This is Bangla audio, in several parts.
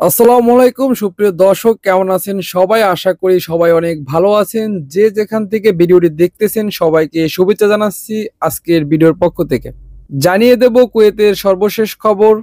আসসালামু আলাইকুম সুপ্রিয় দর্শক, কেমন আছেন সবাই? আশা করি সবাই অনেক ভালো আছেন। যে যেখান থেকে ভিডিওটি দেখতেছেন সবাইকে শুভেচ্ছা জানাচ্ছি আজকের ভিডিওর পক্ষ থেকে। জানিয়ে দেব কুয়েতের সর্বশেষ খবর।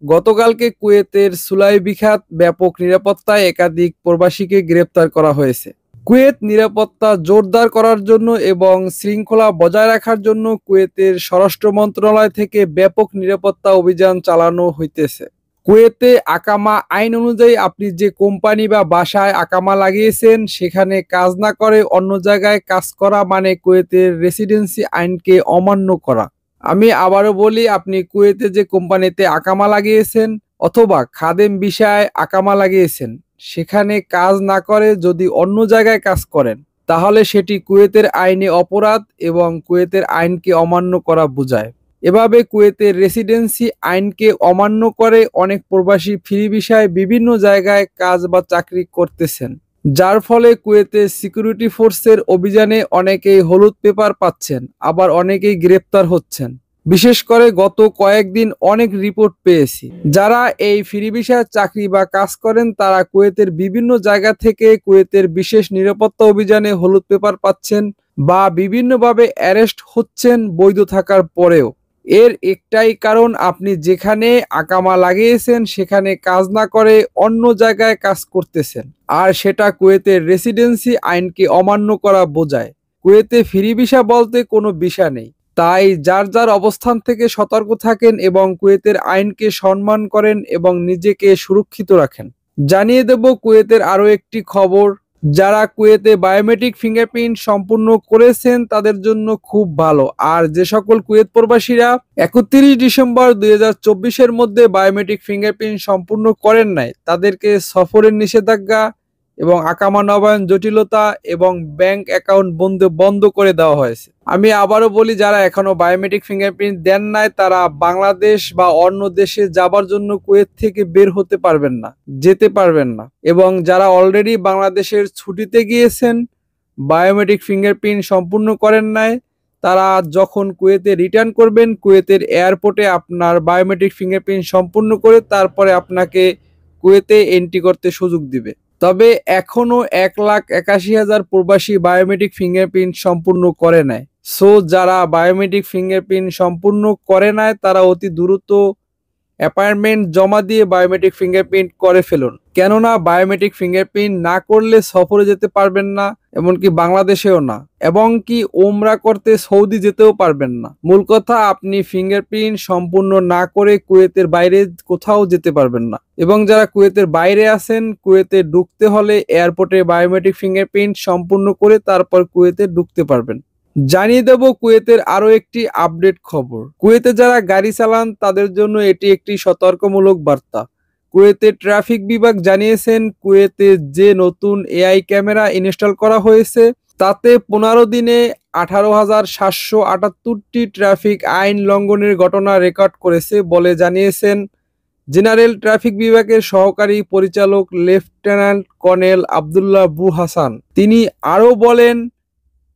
গতকালকে কুয়েতের সুলাইবিখাত ব্যাপক নিরাপত্তায় একাধিক প্রবাসীকে গ্রেপ্তার করা হয়েছে। কুয়েত নিরাপত্তা জোরদার করার জন্য এবং শৃঙ্খলা বজায় রাখার জন্য কুয়েতের স্বরাষ্ট্র মন্ত্রণালয় থেকে ব্যাপক নিরাপত্তা অভিযান চালানো হইতেছে। কুয়েতে আকামা আইন অনুযায়ী আপনি যে কোম্পানি বা বাসায় আকামা লাগিয়েছেন সেখানে কাজ না করে অন্য জায়গায় কাজ করা মানে কুয়েতের রেসিডেন্সি আইনকে অমান্য করা। আমি আবারও বলি, আপনি কুয়েতে যে কোম্পানিতে আকামা লাগিয়েছেন অথবা খাদেম বিষয়ে আকামা লাগিয়েছেন সেখানে কাজ না করে যদি অন্য জায়গায় কাজ করেন তাহলে সেটি কুয়েতের আইনে অপরাধ এবং কুয়েতের আইনকে অমান্য করা বোঝায়। এভাবে কুয়েতের রেসিডেন্সি আইনকে অমান্য করে অনেক প্রবাসী ফ্রি ভিসায় বিভিন্ন জায়গায় কাজ বা চাকরি করতেছেন, যার ফলে কুয়েতের সিকিউরিটি ফোর্সের অভিযানে অনেকেই হলুদ পেপার পাচ্ছেন, আবার অনেকেই গ্রেপ্তার হচ্ছেন। বিশেষ করে গত কয়েকদিন অনেক রিপোর্ট পেয়েছি, যারা এই ফ্রি ভিসায় চাকরি বা কাজ করেন তারা কুয়েতের বিভিন্ন জায়গা থেকে কুয়েতের বিশেষ নিরাপত্তা অভিযানে হলুদ পেপার পাচ্ছেন বা বিভিন্নভাবে অ্যারেস্ট হচ্ছেন বৈধ থাকার পরেও। এর একটাই কারণ, আপনি যেখানে আকামা লাগিয়েছেন সেখানে কাজ না করে অন্য জায়গায় কাজ করতেছেন, আর সেটা কুয়েতের রেসিডেন্সি আইনকে অমান্য করা বোঝায়। কুয়েতে ফ্রি ভিসা বলতে কোনো ভিসা নেই। তাই যার যার অবস্থান থেকে সতর্ক থাকেন এবং কুয়েতের আইনকে সম্মান করেন এবং নিজেকে সুরক্ষিত রাখেন। জানিয়ে দেব কুয়েতের আরও একটি খবর। যারা কুয়েতে বায়োমেট্রিক ফিঙ্গারপ্রিন্ট সম্পূর্ণ করেছেন তাদের জন্য খুব ভালো, আর যে সকল কুয়েত প্রবাসীরা 31 ডিসেম্বর 2024-এর মধ্যে বায়োমেট্রিক ফিঙ্গারপ্রিন্ট সম্পূর্ণ করেন নাই তাদেরকে সফরের নিষেধাজ্ঞা এবং আকামা নবায়ন জটিলতা এবং ব্যাংক অ্যাকাউন্ট বন্ধ করে দেওয়া হয়েছে। আমি আবারও বলি, যারা এখনো বায়োমেট্রিক ফিঙ্গারপ্রিন্ট দেন নাই তারা বাংলাদেশ বা অন্য দেশে যাবার জন্য কুয়েত থেকে বের হতে পারবেন না, যেতে পারবেন না। এবং যারা অলরেডি বাংলাদেশের ছুটিতে গিয়েছেন, বায়োমেট্রিক ফিঙ্গারপ্রিন্ট সম্পূর্ণ করেন নাই, তারা যখন কুয়েতে রিটার্ন করবেন কুয়েতের এয়ারপোর্টে আপনার বায়োমেট্রিক ফিঙ্গারপ্রিন্ট সম্পূর্ণ করে তারপরে আপনাকে কুয়েতে এন্ট্রি করতে সুযোগ দিবে। তবে এখনো 1,81,000 প্রবাসী বায়োমেট্রিক ফিঙ্গারপ্রিন্ট সম্পূর্ণ করে নেয়। সো যারা বায়োমেট্রিক ফিঙ্গারপ্রিন্ট সম্পূর্ণ করে নেয় তারা অতি দ্রুত অ্যাপয়েন্টমেন্ট জমা দিয়ে বায়োমেট্রিক ফিঙ্গারপ্রিন্ট করে ফেলুন, কেননা বায়োমেট্রিক ফিঙ্গারপ্রিন্ট না করলে সফরে যেতে পারবেন না, এমনকি বাংলাদেশেও না, এবং কি ওমরা করতে সৌদি যেতেও পারবেন না। মূল কথা, আপনি ফিঙ্গারপ্রিন্ট সম্পূর্ণ না করে কুয়েতের বাইরে কোথাও যেতে পারবেন না। এবং যারা কুয়েতের বাইরে আছেন, কুয়েতে ঢুকতে হলে এয়ারপোর্টে বায়োমেট্রিক ফিঙ্গারপ্রিন্ট সম্পূর্ণ করে তারপর কুয়েতে ঢুকতে পারবেন। জানিয়ে দেব কুয়েতের আরো একটি আপডেট খবর। কুয়েতে যারা গাড়ি চালান তাদের জন্য এটি একটি সতর্কমূলক বার্তা। কুয়েতের ট্রাফিক বিভাগ জানিয়েছেন কুয়েতে যে নতুন এআই ক্যামেরা ইনস্টল করা হয়েছে তাতে 15 দিনে 18,778টি ট্রাফিক আইন লঙ্ঘনের ঘটনা রেকর্ড করেছে বলে জানিয়েছেন জেনারেল ট্রাফিক বিভাগের সহকারী পরিচালক লেফটেন্যান্ট কর্নেল আবদুল্লাহ বু হাসান। তিনি আরও বলেন,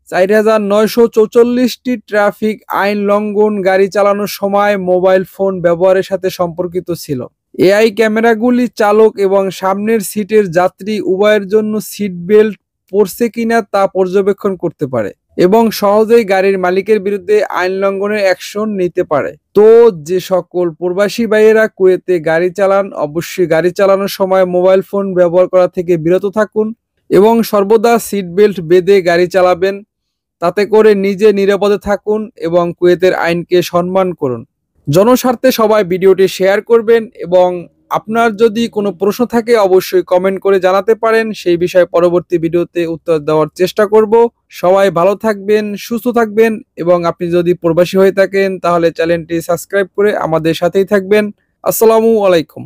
4,944টি ট্রাফিক আইন লঙ্ঘন গাড়ি চালানোর সময় মোবাইল ফোন ব্যবহারের সাথে সম্পর্কিত ছিল। এআই ক্যামেরাগুলি চালক এবং সামনের সিটের যাত্রী উভয়ের জন্য সিট বেল্ট পরছে কিনা তা পর্যবেক্ষণ করতে পারে এবং সহজেই গাড়ির মালিকের বিরুদ্ধে আইন লঙ্ঘনের অ্যাকশন নিতে পারে। তো যে সকল প্রবাসী ভাইয়েরা কুয়েতে গাড়ি চালান, অবশ্যই গাড়ি চালানোর সময় মোবাইল ফোন ব্যবহার করা থেকে বিরত থাকুন এবং সর্বদা সিট বেল্ট বেঁধে গাড়ি চালাবেন। তাতে করে নিজে নিরাপদে থাকুন এবং কুয়েতের আইনকে সম্মান করুন। জনস্বার্থে সবাই ভিডিওটি শেয়ার করবেন এবং আপনার যদি কোনো প্রশ্ন থাকে অবশ্যই কমেন্ট করে জানাতে পারেন, সেই বিষয়ে পরবর্তী ভিডিওতে উত্তর দেওয়ার চেষ্টা করব। সবাই ভালো থাকবেন, সুস্থ থাকবেন এবং আপনি যদি প্রবাসী হয়ে থাকেন তাহলে চ্যানেলটি সাবস্ক্রাইব করে আমাদের সাথেই থাকবেন। আসসালামু আলাইকুম।